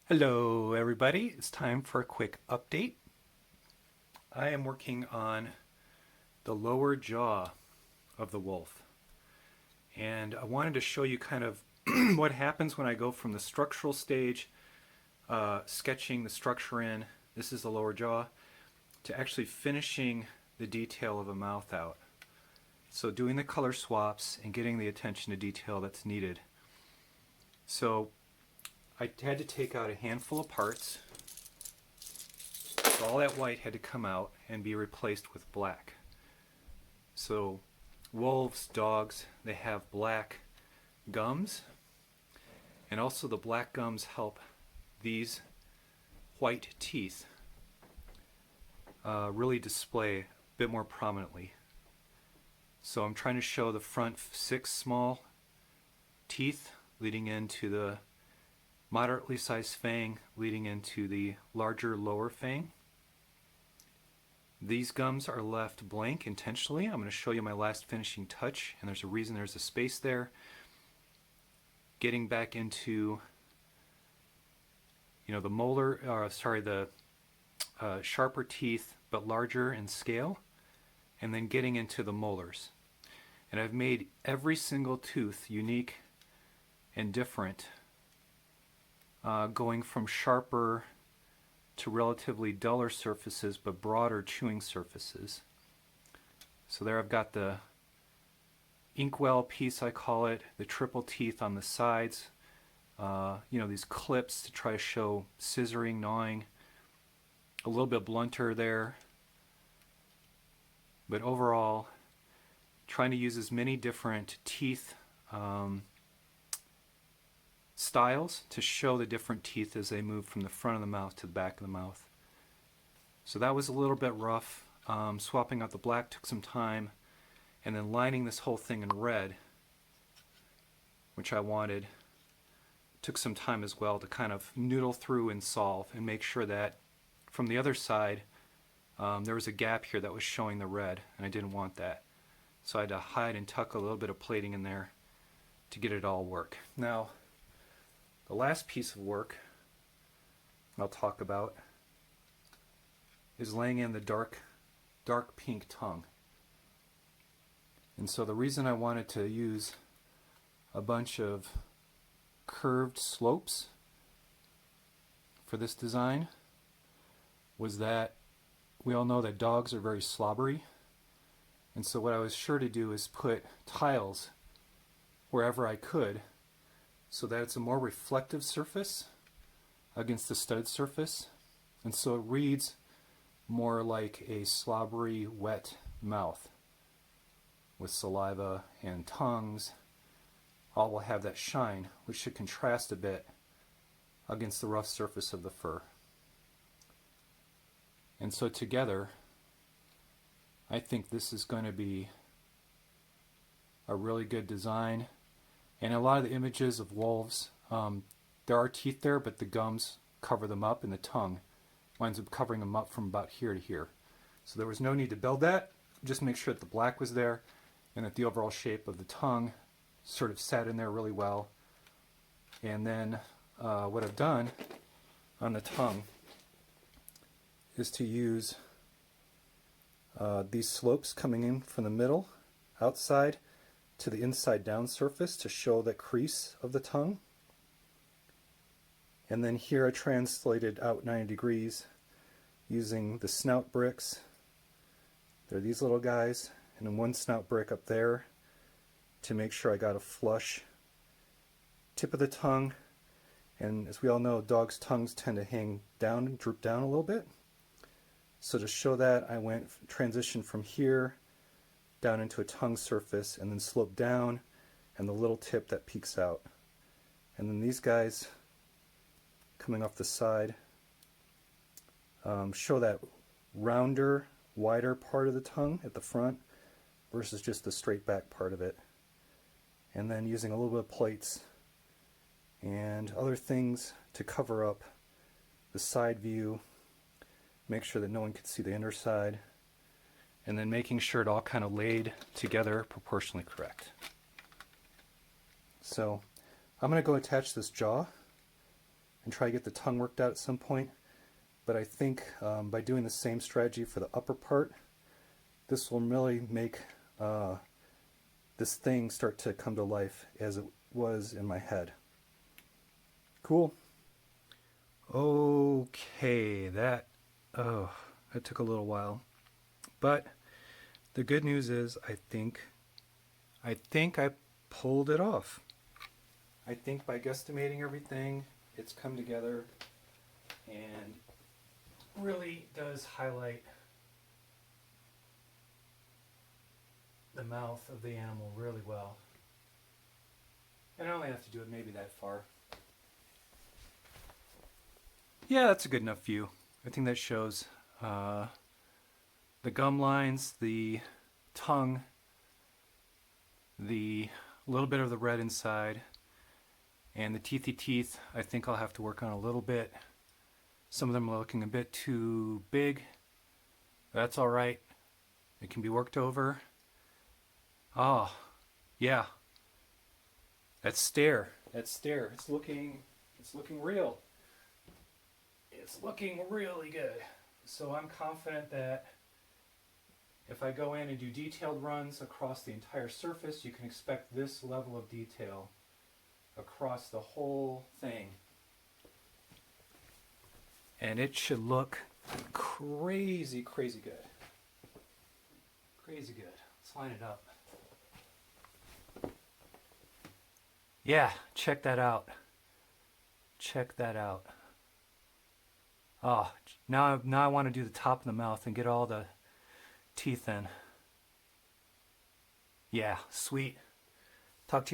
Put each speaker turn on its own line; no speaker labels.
Hello everybody, it's time for a quick update. I am working on the lower jaw of the wolf, and I wanted to show you kind of what happens when I go from the structural stage, sketching the structure in, this is the lower jaw, to actually finishing the detail of a mouth out. So doing the color swaps and getting the attention to detail that's needed. So I had to take out a handful of parts. So all that white had to come out and be replaced with black. So wolves, dogs, they have black gums, and also the black gums help these white teeth really display a bit more prominently. So I'm trying to show the front 6 small teeth leading into the moderately sized fang leading into the larger lower fang. These gums are left blank intentionally. I'm going to show you my last finishing touch, and there's a reason there's a space there. Getting back into, the molar, the sharper teeth but larger in scale, and then getting into the molars. And I've made every single tooth unique and different, going from sharper to relatively duller surfaces but broader chewing surfaces. So there I've got the inkwell piece, I call it, the triple teeth on the sides, these clips to try to show scissoring, gnawing, a little bit blunter there, but overall trying to use as many different teeth styles to show the different teeth as they move from the front of the mouth to the back of the mouth. So that was a little bit rough. Swapping out the black took some time, and then lining this whole thing in red, which I wanted, took some time as well to kind of noodle through and solve and make sure that from the other side there was a gap here that was showing the red, and I didn't want that. So I had to hide and tuck a little bit of plating in there to get it all work. Now, the last piece of work I'll talk about is laying in the dark pink tongue. And so the reason I wanted to use a bunch of curved slopes for this design was that we all know that dogs are very slobbery. And so what I was sure to do is put tiles wherever I could so that it's a more reflective surface against the stud surface, and so it reads more like a slobbery, wet mouth with saliva and tongues. All will have that shine, which should contrast a bit against the rough surface of the fur. And so together, I think this is going to be a really good design. And a lot of the images of wolves, there are teeth there, but the gums cover them up, and the tongue winds up covering them up from about here to here. So there was no need to build that. Just make sure that the black was there and that the overall shape of the tongue sort of sat in there really well. And then what I've done on the tongue is to use these slopes coming in from the middle, outside, to the inside down surface to show the crease of the tongue. And then here I translated out 90 degrees using the snout bricks. They're these little guys, and then one snout brick up there to make sure I got a flush tip of the tongue. And as we all know, dogs' tongues tend to hang down and droop down a little bit. So to show that, I transitioned from here down into a tongue surface and then slope down, and the little tip that peeks out. And then these guys coming off the side show that rounder, wider part of the tongue at the front versus just the straight back part of it. And then using a little bit of plates and other things to cover up the side view, make sure that no one can see the inner side, and then making sure it all kind of laid together proportionally correct. So I'm going to go attach this jaw and try to get the tongue worked out at some point. But I think by doing the same strategy for the upper part, this will really make this thing start to come to life as it was in my head. Cool. Okay, that took a little while. But the good news is I think I pulled it off. I think by guesstimating everything, it's come together and really does highlight the mouth of the animal really well. And I only have to do it maybe that far. Yeah, that's a good enough view. I think that shows the gum lines, the tongue, the little bit of the red inside, and the teethy teeth. I think I'll have to work on a little bit. Some of them are looking a bit too big. That's all right. It can be worked over. Oh, yeah. That stare. It's looking real. It's looking really good. So I'm confident that if I go in and do detailed runs across the entire surface, you can expect this level of detail across the whole thing. And it should look crazy good. Crazy good. Let's line it up. Yeah, check that out. Check that out. Oh, now I want to do the top of the mouth and get all the teeth in. Yeah, sweet. Talk to you.